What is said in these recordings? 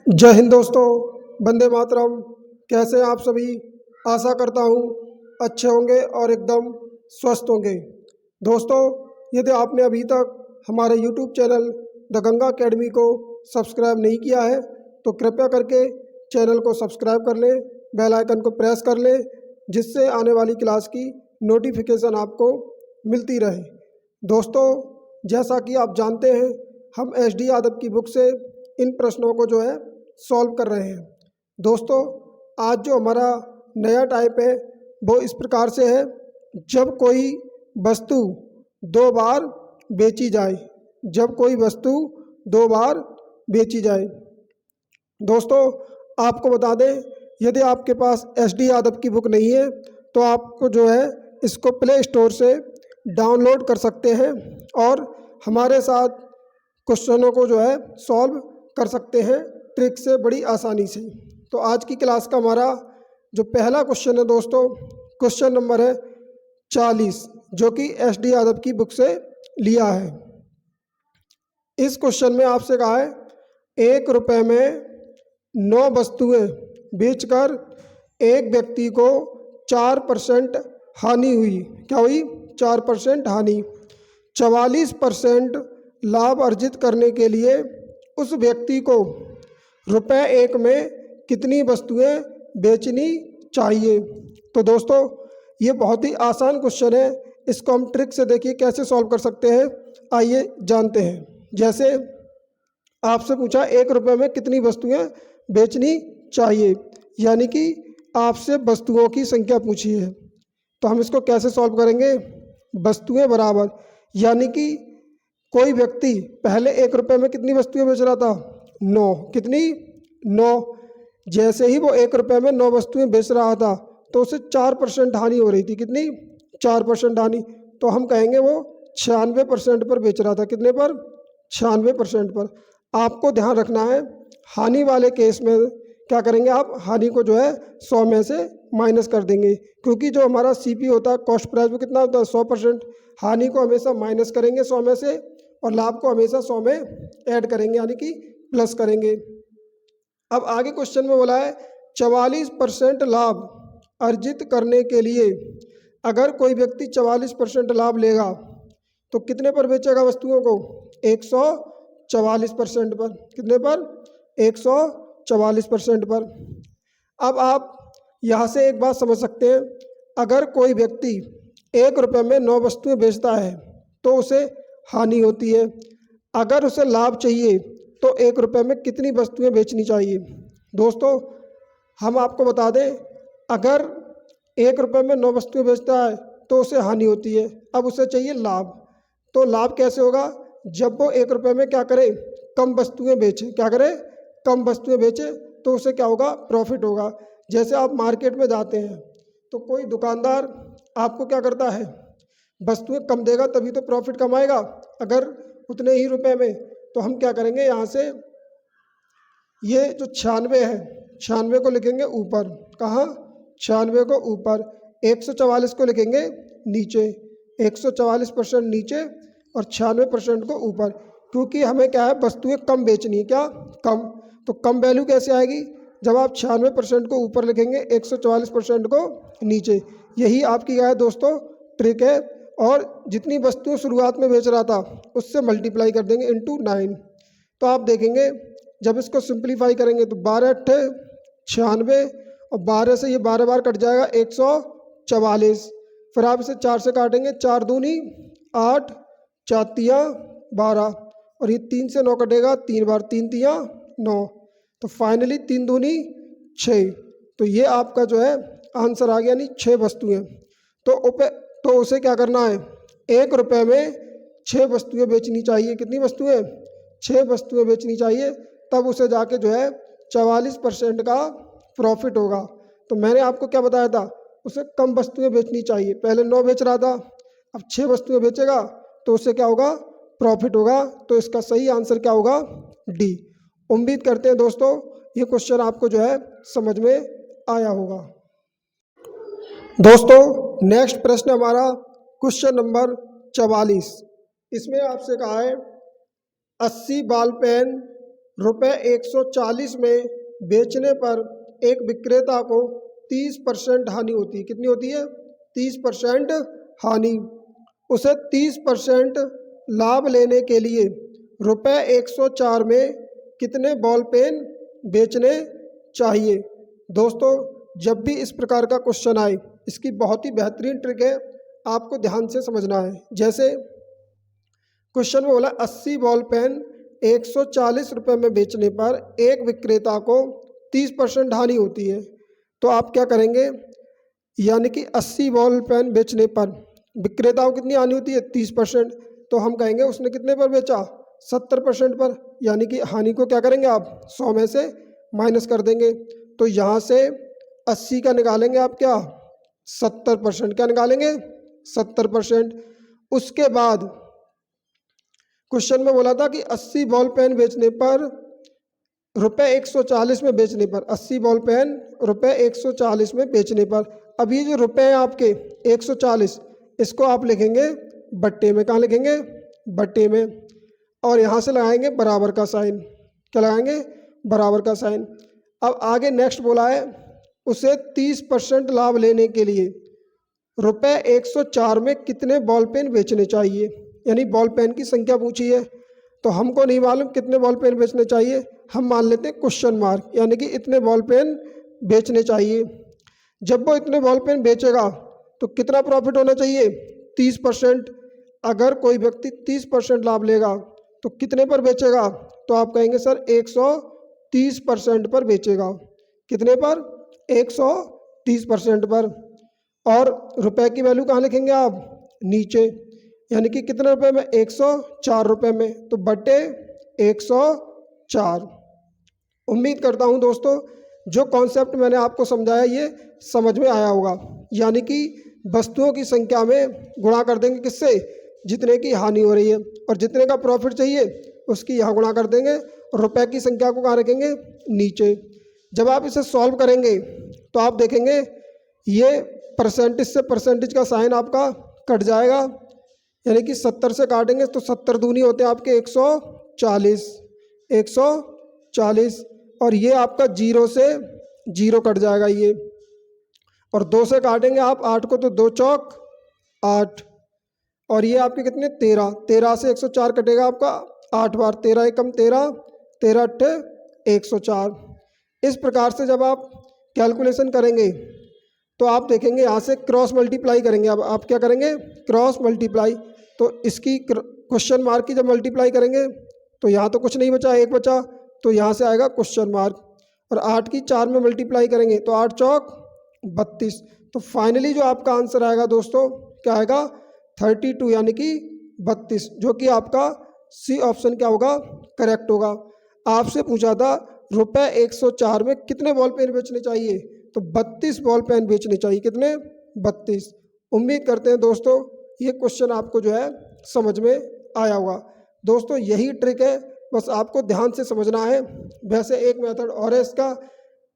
जय हिंद दोस्तों, वंदे मातरम। कैसे हैं आप सभी? आशा करता हूँ अच्छे होंगे और एकदम स्वस्थ होंगे। दोस्तों, यदि आपने अभी तक हमारे YouTube channel the Ganga academy को सब्सक्राइब नहीं किया है तो कृपया करके चैनल को सब्सक्राइब कर लें, बेल आइकन को प्रेस कर लें, जिससे आने वाली क्लास की नोटिफिकेशन आपको मिलती रहे। दोस्तों, जैसा कि आप जानते हैं, हम SD यादव की बुक से इन प्रश्नों को जो है सॉल्व कर रहे हैं। दोस्तों, आज जो हमारा नया टाइप है वो इस प्रकार से है, जब कोई वस्तु दो बार बेची जाए। जब कोई वस्तु दो बार बेची जाए। दोस्तों, आपको बता दें, यदि आपके पास SD यादव की बुक नहीं है तो आपको जो है इसको प्ले स्टोर से डाउनलोड कर सकते हैं और हमारे साथ क्वेश्चनों को जो है सॉल्व कर सकते हैं ट्रिक से, बड़ी आसानी से। तो आज की क्लास का हमारा जो पहला क्वेश्चन है दोस्तों, क्वेश्चन नंबर है 40, जो कि SD यादव की बुक से लिया है। इस क्वेश्चन में आपसे कहा है 1 रुपये में 9 वस्तुएं बेचकर एक व्यक्ति को 4% हानि हुई। क्या हुई? 4% हानि। 44% लाभ अर्जित करने के लिए उस व्यक्ति को रुपये 1 में कितनी वस्तुएं बेचनी चाहिए? तो दोस्तों, ये बहुत ही आसान क्वेश्चन है। इसको हम ट्रिक से देखिए कैसे सॉल्व कर सकते हैं। आइए जानते हैं। जैसे आपसे पूछा 1 रुपये में कितनी वस्तुएं बेचनी चाहिए, यानी कि आपसे वस्तुओं की संख्या पूछी है। तो हम इसको कैसे सॉल्व करेंगे? वस्तुएं बराबर, यानी कि कोई व्यक्ति पहले 1 रुपये में कितनी वस्तुएं बेच रहा था? 9। कितनी? 9। जैसे ही वो 1 रुपये में 9 वस्तुएं बेच रहा था तो उसे 4% हानि हो रही थी। कितनी? 4% हानि। तो हम कहेंगे वो 96% पर बेच रहा था। कितने पर? 96% पर। आपको ध्यान रखना है, हानि वाले केस में क्या करेंगे आप? हानि को जो है 100 में से माइनस कर देंगे, क्योंकि जो हमारा CP होता है, कॉस्ट प्राइस, वो कितना होता है? 100%। हानि को हमेशा माइनस करेंगे 100 में से और लाभ को हमेशा 100 में ऐड करेंगे, यानी कि प्लस करेंगे। अब आगे क्वेश्चन में बोला है 44% लाभ अर्जित करने के लिए अगर कोई व्यक्ति 44% लाभ लेगा तो कितने पर बेचेगा वस्तुओं को? 144% पर। कितने पर? 144% पर। अब आप यहाँ से एक बात समझ सकते हैं, अगर कोई व्यक्ति 1 रुपये में 9 वस्तुएं बेचता है तो उसे हानि होती है। अगर उसे लाभ चाहिए तो 1 रुपये में कितनी वस्तुएं बेचनी चाहिए? दोस्तों, हम आपको बता दें, अगर 1 रुपये में 9 वस्तुएं बेचता है तो उसे हानि होती है। अब उसे चाहिए लाभ। तो लाभ कैसे होगा? जब वो 1 रुपये में क्या करे? कम वस्तुएं बेचे। क्या करे? कम वस्तुएं बेचे तो उसे क्या होगा? प्रॉफिट होगा। जैसे आप मार्केट में जाते हैं तो कोई दुकानदार आपको क्या करता है? वस्तुएं कम देगा तभी तो प्रॉफिट कमाएगा। अगर उतने ही रुपए में, तो हम क्या करेंगे, यहाँ से ये जो 96 है, 96 को लिखेंगे ऊपर। कहाँ? 96 को ऊपर। 144 को लिखेंगे नीचे। 144% नीचे और 96% को ऊपर, क्योंकि हमें क्या है? वस्तुएं कम बेचनी है। क्या? कम। तो कम वैल्यू कैसे आएगी? जब आप 96% को ऊपर लिखेंगे, 144% को नीचे। यही आपकी क्या है दोस्तों? ट्रिक है। और जितनी वस्तुएं शुरुआत में बेच रहा था उससे मल्टीप्लाई कर देंगे इंटू 9। तो आप देखेंगे जब इसको सिंप्लीफाई करेंगे तो 12 अट्ठे 96 और 12 से ये 12 बार कट जाएगा 144। फिर आप इसे 4 से काटेंगे, 4 दूनी 8, 4 तिया 12 और ये 3 से 9 कटेगा 3 बार, 3 तिया 9। तो फाइनली 3 दूनी 6। तो ये आपका जो है आंसर आ गया, यानी 6 वस्तुएं। तो उसे क्या करना है? 1 रुपये में 6 वस्तुएं बेचनी चाहिए। कितनी वस्तुएं? 6 वस्तुएं बेचनी चाहिए, तब उसे जाके जो है 44% का प्रॉफिट होगा। तो मैंने आपको क्या बताया था? उसे कम वस्तुएं बेचनी चाहिए। पहले 9 बेच रहा था, अब 6 वस्तुएं बेचेगा तो उससे क्या होगा? प्रॉफिट होगा। तो इसका सही आंसर क्या होगा? डी। उम्मीद करते हैं दोस्तों ये क्वेश्चन आपको जो है समझ में आया होगा। दोस्तों, नेक्स्ट प्रश्न हमारा क्वेश्चन नंबर 44। इसमें आपसे कहा है 80 बॉल पेन रुपये 140 में बेचने पर एक विक्रेता को 30% हानि होती है। कितनी होती है? 30% हानि। उसे 30% लाभ लेने के लिए रुपये 104 में कितने बॉल पेन बेचने चाहिए? दोस्तों, जब भी इस प्रकार का क्वेश्चन आए, इसकी बहुत ही बेहतरीन ट्रिक है, आपको ध्यान से समझना है। जैसे क्वेश्चन में बोला 80 बॉल पेन 140 रुपये में बेचने पर एक विक्रेता को 30% हानि होती है। तो आप क्या करेंगे, यानी कि 80 बॉल पेन बेचने पर विक्रेता को कितनी हानि होती है? 30%। तो हम कहेंगे उसने कितने पर बेचा? 70% पर। यानी कि हानि को क्या करेंगे आप? 100 में से माइनस कर देंगे। तो यहाँ से 80 का निकालेंगे आप क्या? 70%। क्या निकालेंगे? 70%। उसके बाद क्वेश्चन में बोला था कि 80 बॉल पेन बेचने पर रुपये 140 में बेचने पर, 80 बॉल पेन रुपये 140 में बेचने पर। अब ये जो रुपये हैं आपके 140, इसको आप लिखेंगे बट्टे में। कहाँ लिखेंगे? बट्टे में। और यहाँ से लगाएंगे बराबर का साइन। क्या लगाएंगे? बराबर का साइन। अब आगे नेक्स्ट बोला है उसे 30% लाभ लेने के लिए रुपये 104 में कितने बॉल पेन बेचने चाहिए, यानी बॉल पेन की संख्या पूछी है। तो हमको नहीं मालूम कितने बॉल पेन बेचने चाहिए, हम मान लेते हैं क्वेश्चन मार्क, यानी कि इतने बॉल पेन बेचने चाहिए। जब वो इतने बॉल पेन बेचेगा तो कितना प्रॉफिट होना चाहिए? 30%। अगर कोई व्यक्ति 30% लाभ लेगा तो कितने पर बेचेगा? तो आप कहेंगे सर 130% पर बेचेगा। कितने पर? 130% पर। और रुपए की वैल्यू कहाँ लिखेंगे आप? नीचे। यानी कि कितने रुपए में? 104 रुपये में। तो बटे 104। उम्मीद करता हूँ दोस्तों जो कॉन्सेप्ट मैंने आपको समझाया ये समझ में आया होगा। यानी कि वस्तुओं की संख्या में गुणा कर देंगे किससे? जितने की हानि हो रही है, और जितने का प्रॉफिट चाहिए उसकी यहाँ गुणा कर देंगे, और रुपए की संख्या को कहाँ रखेंगे? नीचे। जब आप इसे सॉल्व करेंगे तो आप देखेंगे ये परसेंटेज से परसेंटेज का साइन आपका कट जाएगा। यानी कि 70 से काटेंगे तो 70 दूनी होते हैं आपके 140, 140। और ये आपका 0 से 0 कट जाएगा ये। और 2 से काटेंगे आप 8 को तो 2 चौक 8। और ये आपके कितने? 13। 13 से 104 कटेगा आपका 8 बार। 13 एकम 13, 13 अट्ठे 104। इस प्रकार से जब आप कैलकुलेशन करेंगे तो आप देखेंगे यहाँ से क्रॉस मल्टीप्लाई करेंगे। अब आप क्या करेंगे? Cross multiply. तो इसकी क्वेश्चन मार्क की जब मल्टीप्लाई करेंगे तो यहाँ तो कुछ नहीं बचा, 1 बचा, तो यहाँ से आएगा क्वेश्चन मार्क। और 8 की 4 में मल्टीप्लाई करेंगे तो 8 चौक 32। तो फाइनली जो आपका आंसर आएगा दोस्तों क्या आएगा? 32, यानी कि 32, जो कि आपका सी ऑप्शन क्या होगा? करेक्ट होगा। आपसे पूछा था रुपये 104 में कितने बॉल पेन बेचने चाहिए, तो 32 बॉल पेन बेचने चाहिए। कितने? 32। उम्मीद करते हैं दोस्तों ये क्वेश्चन आपको जो है समझ में आया होगा। दोस्तों यही ट्रिक है, बस आपको ध्यान से समझना है। वैसे एक मेथड और है इसका,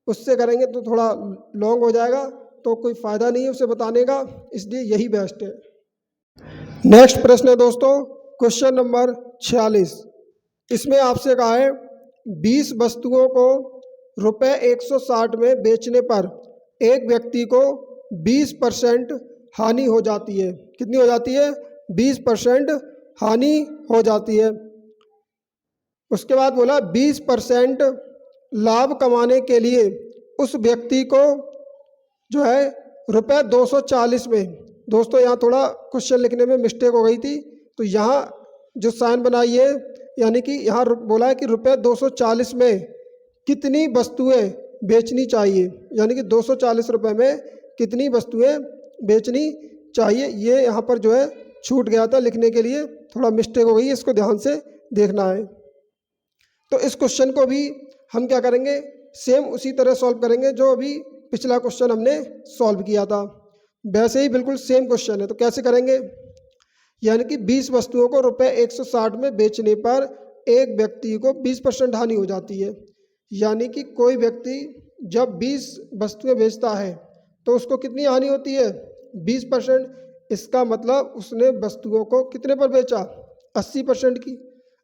उससे करेंगे तो थोड़ा लॉन्ग हो जाएगा, तो कोई फ़ायदा नहीं है उसे बताने का, इसलिए यही बेस्ट है। नेक्स्ट प्रश्न है दोस्तों क्वेश्चन नंबर 46। इसमें आपसे कहा है 20 वस्तुओं को रुपये 160 में बेचने पर एक व्यक्ति को 20% हानि हो जाती है। कितनी हो जाती है? 20% हानि हो जाती है। उसके बाद बोला 20% लाभ कमाने के लिए उस व्यक्ति को जो है रुपये 240 में, दोस्तों यहाँ थोड़ा क्वेश्चन लिखने में मिस्टेक हो गई थी, तो यहाँ जो साइन बनाई है यानी कि यहाँ बोला है कि रुपये 240 में कितनी वस्तुएं बेचनी चाहिए, यानी कि 240 रुपये में कितनी वस्तुएं बेचनी चाहिए। ये यहाँ पर जो है छूट गया था लिखने के लिए, थोड़ा मिस्टेक हो गई, इसको ध्यान से देखना है। तो इस क्वेश्चन को भी हम क्या करेंगे? सेम उसी तरह सॉल्व करेंगे जो अभी पिछला क्वेश्चन हमने सॉल्व किया था, वैसे ही बिल्कुल सेम क्वेश्चन है। तो कैसे करेंगे? यानी कि 20 वस्तुओं को रुपये 160 में बेचने पर एक व्यक्ति को 20% हानि हो जाती है। यानी कि कोई व्यक्ति जब 20 वस्तुएं बेचता है तो उसको कितनी हानि होती है? 20%। इसका मतलब उसने वस्तुओं को कितने पर बेचा? 80% की,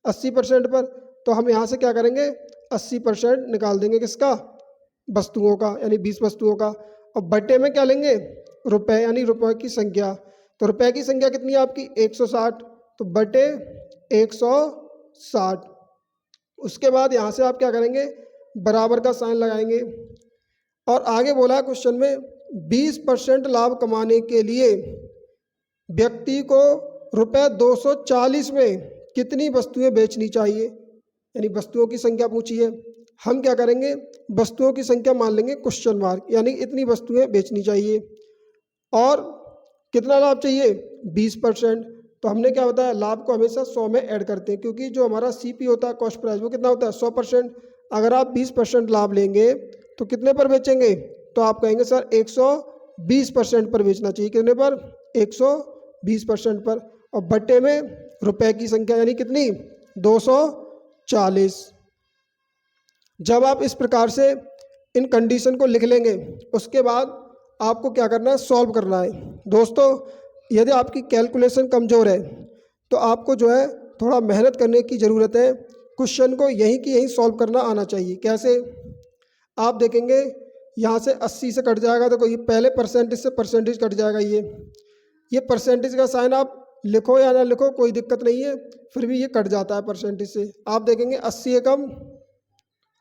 80% पर। तो हम यहाँ से क्या करेंगे 80% निकाल देंगे किसका, वस्तुओं का, यानी 20 वस्तुओं का। और बटे में क्या लेंगे, रुपए, यानी रुपए की संख्या। तो रुपए की संख्या कितनी है आपकी 160, तो बटे 160। उसके बाद यहाँ से आप क्या करेंगे, बराबर का साइन लगाएंगे। और आगे बोला है क्वेश्चन में 20% लाभ कमाने के लिए व्यक्ति को रुपए 240 में कितनी वस्तुएं बेचनी चाहिए, यानी वस्तुओं की संख्या पूछी है। हम क्या करेंगे, वस्तुओं की संख्या मान लेंगे क्वेश्चन मार्क, यानी इतनी वस्तुएं बेचनी चाहिए। और कितना लाभ चाहिए 20%। तो हमने क्या बताया, लाभ को हमेशा 100 में ऐड करते हैं, क्योंकि जो हमारा CP होता है, कॉस्ट प्राइस, वो कितना होता है 100%। अगर आप 20% लाभ लेंगे तो कितने पर बेचेंगे, तो आप कहेंगे सर 120% पर बेचना चाहिए। कितने पर, 120% पर। और बट्टे में रुपए की संख्या यानी कितनी 240। जब आप इस प्रकार से इन कंडीशन को लिख लेंगे, उसके बाद आपको क्या करना है, सॉल्व करना है। दोस्तों यदि आपकी कैलकुलेशन कमज़ोर है तो आपको जो है थोड़ा मेहनत करने की ज़रूरत है। क्वेश्चन को यहीं की यहीं सॉल्व करना आना चाहिए। कैसे, आप देखेंगे यहाँ से 80 से कट जाएगा, तो कोई पहले परसेंटेज से परसेंटेज कट जाएगा। ये परसेंटेज का साइन आप लिखो या ना लिखो कोई दिक्कत नहीं है, फिर भी ये कट जाता है परसेंटेज से। आप देखेंगे 80 एकम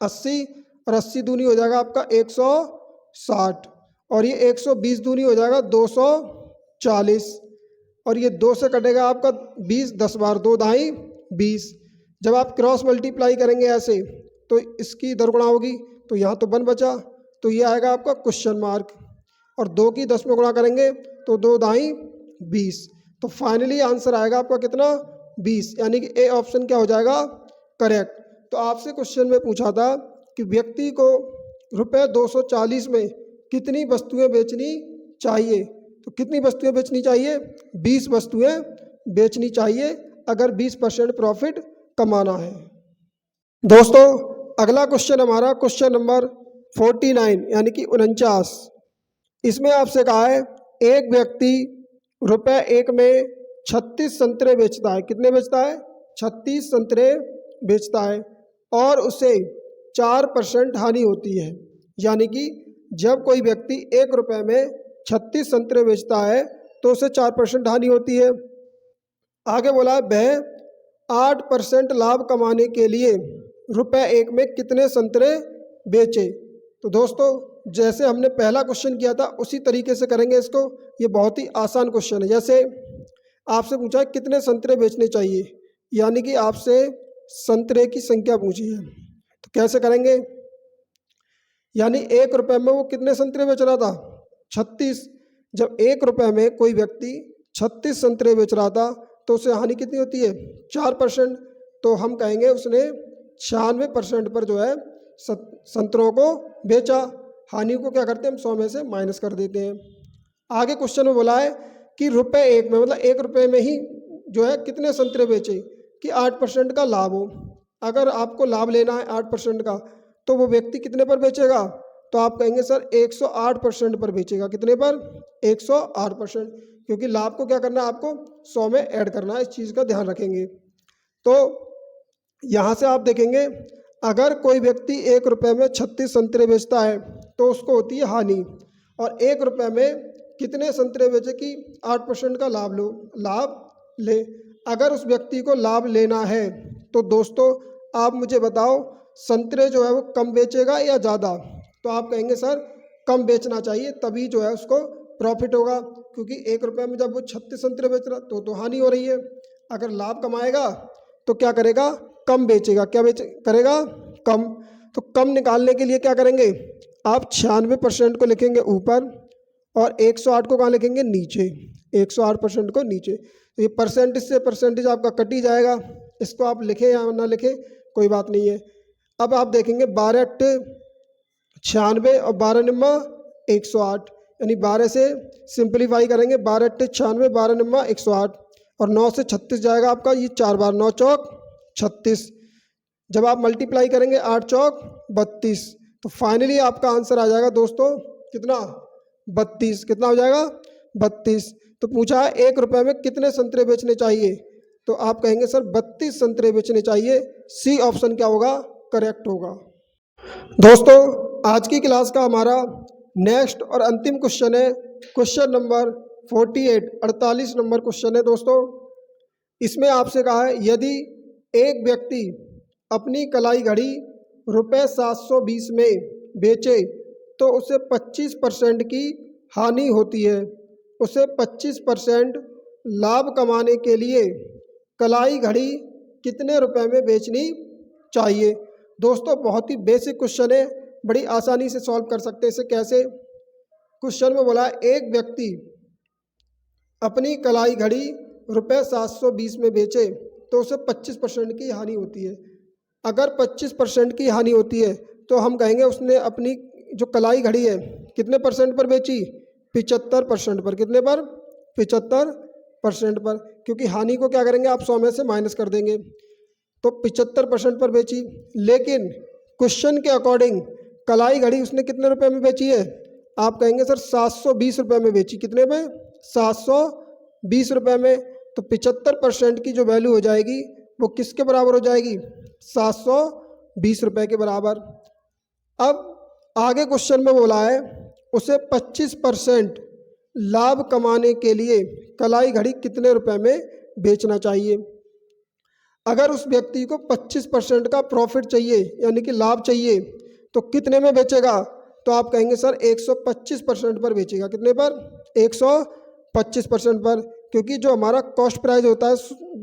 80 और 80 दूनी हो जाएगा आपका 160, और ये 120 दूनी हो जाएगा 240, और ये 2 से कटेगा आपका 20, 10 बार 2 दाई 20। जब आप क्रॉस मल्टीप्लाई करेंगे ऐसे तो इसकी दरगुणा होगी, तो यहाँ तो 1 बचा, तो ये आएगा आपका क्वेश्चन मार्क। और 2 की 10 में गुणा करेंगे तो 2 दाई 20। तो फाइनली आंसर आएगा आपका कितना 20, यानी कि ए ऑप्शन क्या हो जाएगा करेक्ट। तो आपसे क्वेश्चन में पूछा था कि व्यक्ति को रुपए 240 में कितनी वस्तुएं बेचनी चाहिए, तो कितनी वस्तुएं बेचनी चाहिए 20 वस्तुएं बेचनी चाहिए अगर 20% प्रॉफिट कमाना है। दोस्तों अगला क्वेश्चन हमारा क्वेश्चन नंबर 49 यानी कि 49। इसमें आपसे कहा है एक व्यक्ति रुपए 1 में 36 संतरे बेचता है। कितने बेचता है, 36 संतरे बेचता है, और उसे 4% हानि होती है। यानी कि जब कोई व्यक्ति 1 रुपये में 36 संतरे बेचता है तो उसे 4% हानि होती है। आगे बोला वह 8% लाभ कमाने के लिए रुपए 1 में कितने संतरे बेचे। तो दोस्तों जैसे हमने पहला क्वेश्चन किया था उसी तरीके से करेंगे इसको। ये बहुत ही आसान क्वेश्चन है। जैसे आपसे पूछा है कितने संतरे बेचने चाहिए, यानी कि आपसे संतरे की संख्या पूछी है, तो कैसे करेंगे, यानी 1 रुपये में वो कितने संतरे बेच रहा था 36। जब 1 रुपये में कोई व्यक्ति 36 संतरे बेच रहा था तो उसे हानि कितनी होती है 4%। तो हम कहेंगे उसने 96% पर जो है संतरों को बेचा। हानि को क्या करते हैं हम 100 में से माइनस कर देते हैं। आगे क्वेश्चन में बोला है कि रुपए 1 में मतलब 1 रुपये में ही जो है कितने संतरे बेचे कि 8% का लाभ हो। अगर आपको लाभ लेना है 8% का तो वो व्यक्ति कितने पर बेचेगा, तो आप कहेंगे सर 108% पर बेचेगा। कितने पर 108%, क्योंकि लाभ को क्या करना है आपको 100 में ऐड करना है। इस चीज़ का ध्यान रखेंगे। तो यहाँ से आप देखेंगे अगर कोई व्यक्ति 1 रुपये में 36 संतरे बेचता है तो उसको होती है हानि, और 1 रुपये में कितने संतरे बेचे कि 8% का लाभ ले। अगर उस व्यक्ति को लाभ लेना है तो दोस्तों आप मुझे बताओ संतरे जो है वो कम बेचेगा या ज़्यादा, तो आप कहेंगे सर कम बेचना चाहिए, तभी जो है उसको प्रॉफिट होगा। क्योंकि 1 रुपये में जब वो 36 संतरे बेच रहा तो हानि हो रही है। अगर लाभ कमाएगा तो क्या करेगा, कम बेचेगा। क्या करेगा, कम। तो कम निकालने के लिए क्या करेंगे, आप 96% को लिखेंगे ऊपर और 108 को कहाँ लिखेंगे, नीचे। 108% को नीचे। तो ये परसेंटेज से परसेंटेज आपका कट ही जाएगा। इसको आप लिखें या ना लिखें कोई बात नहीं है। अब आप देखेंगे 12 × 96 और 12 निम्मा 108, यानी 12 से सिंप्लीफाई करेंगे 12 × 96, 12 निम्मा 108, और 9 से 36 जाएगा आपका, ये 4 बार 9 चौक 36। जब आप मल्टीप्लाई करेंगे 8 चौक 32, तो फाइनली आपका आंसर आ जाएगा दोस्तों कितना 32। कितना हो जाएगा 32। तो पूछा है 1 रुपये में कितने संतरे बेचने चाहिए, तो आप कहेंगे सर 32 संतरे बेचने चाहिए। सी ऑप्शन क्या होगा, करेक्ट होगा। दोस्तों आज की क्लास का हमारा नेक्स्ट और अंतिम क्वेश्चन है क्वेश्चन नंबर 48 नंबर क्वेश्चन है दोस्तों। इसमें आपसे कहा है यदि एक व्यक्ति अपनी कलाई घड़ी रुपये 720 में बेचे तो उसे 25% की हानि होती है। उसे 25% लाभ कमाने के लिए कलाई घड़ी कितने रुपए में बेचनी चाहिए। दोस्तों बहुत ही बेसिक क्वेश्चन है, बड़ी आसानी से सॉल्व कर सकते हैं इसे। कैसे, क्वेश्चन में बोला एक व्यक्ति अपनी कलाई घड़ी रुपये 720 में बेचे तो उसे 25% की हानि होती है। अगर 25% की हानि होती है तो हम कहेंगे उसने अपनी जो कलाई घड़ी है कितने परसेंट पर बेची, 75% पर। कितने पर, 75% पर, क्योंकि हानि को क्या करेंगे आप 100 में से माइनस कर देंगे, तो 75% पर बेची। लेकिन क्वेश्चन के अकॉर्डिंग कलाई घड़ी उसने कितने रुपए में बेची है, आप कहेंगे सर 720 रुपये में बेची। कितने में, 720 रुपये में। तो 75% की जो वैल्यू हो जाएगी वो किसके बराबर हो जाएगी, 720 रुपये के बराबर। अब आगे क्वेश्चन में बोला है उसे 25% लाभ कमाने के लिए कलाई घड़ी कितने रुपए में बेचना चाहिए। अगर उस व्यक्ति को 25% का प्रॉफिट चाहिए यानी कि लाभ चाहिए तो कितने में बेचेगा, तो आप कहेंगे सर 125% पर बेचेगा। कितने पर, 125% पर, क्योंकि जो हमारा कॉस्ट प्राइस होता है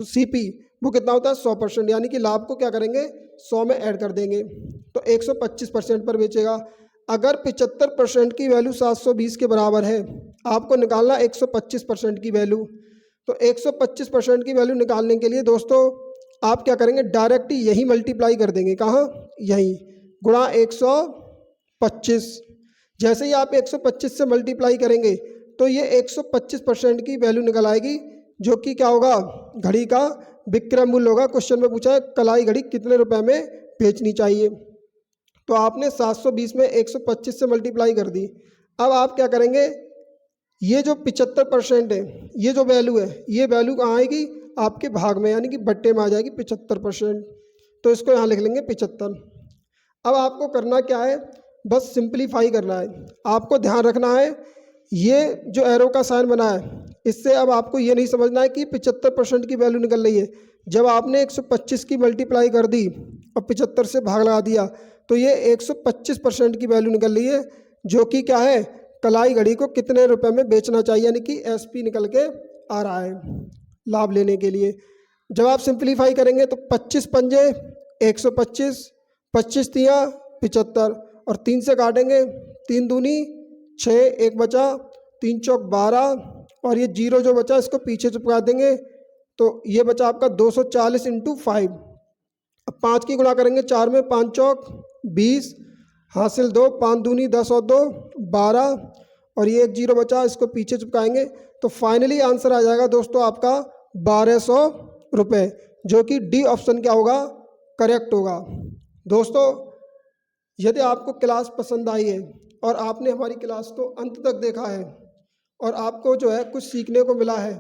सीपी वो कितना होता है 100%, यानी कि लाभ को क्या करेंगे 100 में ऐड कर देंगे, तो 125% पर बेचेगा। अगर 75% की वैल्यू 720 के बराबर है, आपको निकालना 125% की वैल्यू, तो 125% की वैल्यू निकालने के लिए दोस्तों आप क्या करेंगे, डायरेक्ट यही मल्टीप्लाई कर देंगे। कहाँ, यहीं, गुणा 125। जैसे ही आप 125 से मल्टीप्लाई करेंगे तो ये 125% की वैल्यू निकल आएगी, जो कि क्या होगा, घड़ी का विक्रय मूल्य होगा। क्वेश्चन में पूछा है कलाई घड़ी कितने रुपए में बेचनी चाहिए, तो आपने 720 में 125 से मल्टीप्लाई कर दी। अब आप क्या करेंगे, ये जो 75% है, ये जो वैल्यू है, ये वैल्यू कहाँ आएगी, आपके भाग में, यानी कि बट्टे में आ जाएगी 75%, तो इसको यहाँ लिख लेंगे 75। अब आपको करना क्या है, बस सिंप्लीफाई करना है। आपको ध्यान रखना है ये जो एरो का साइन बना है इससे अब आपको ये नहीं समझना है कि 75% की वैल्यू निकल रही है। जब आपने 125 की मल्टीप्लाई कर दी और 75 से भाग लगा दिया तो ये 125% की वैल्यू निकल रही है, जो कि क्या है, कलाई घड़ी को कितने रुपए में बेचना चाहिए, यानी कि एसपी निकल के आ रहा है लाभ लेने के लिए। जब आप सिंप्लीफाई करेंगे तो 25 पंजे 125, 25 तियाँ 75 और 3 से काटेंगे, 3 दूनी 6, 1 बचा, 3 चौक 12 और ये जीरो जो बचा इसको पीछे चिपका देंगे, तो ये बचा आपका 240 × 5। अब 5 की गुणा करेंगे 4 में, 5 चौक 20, हासिल 2, 5 दूनी 10 और 2 12 और ये एक जीरो बचा इसको पीछे चिपकाएंगे, तो फाइनली आंसर आ जाएगा दोस्तों आपका 1200 रुपये, जो कि डी ऑप्शन क्या होगा, करेक्ट होगा। दोस्तों यदि आपको क्लास पसंद आई है और आपने हमारी क्लास को अंत तक देखा है और आपको जो है कुछ सीखने को मिला है,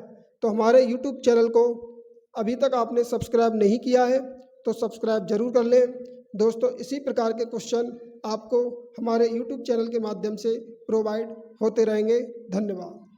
तो हमारे YouTube चैनल को अभी तक आपने सब्सक्राइब नहीं किया है तो सब्सक्राइब जरूर कर लें। दोस्तों इसी प्रकार के क्वेश्चन आपको हमारे YouTube चैनल के माध्यम से प्रोवाइड होते रहेंगे। धन्यवाद।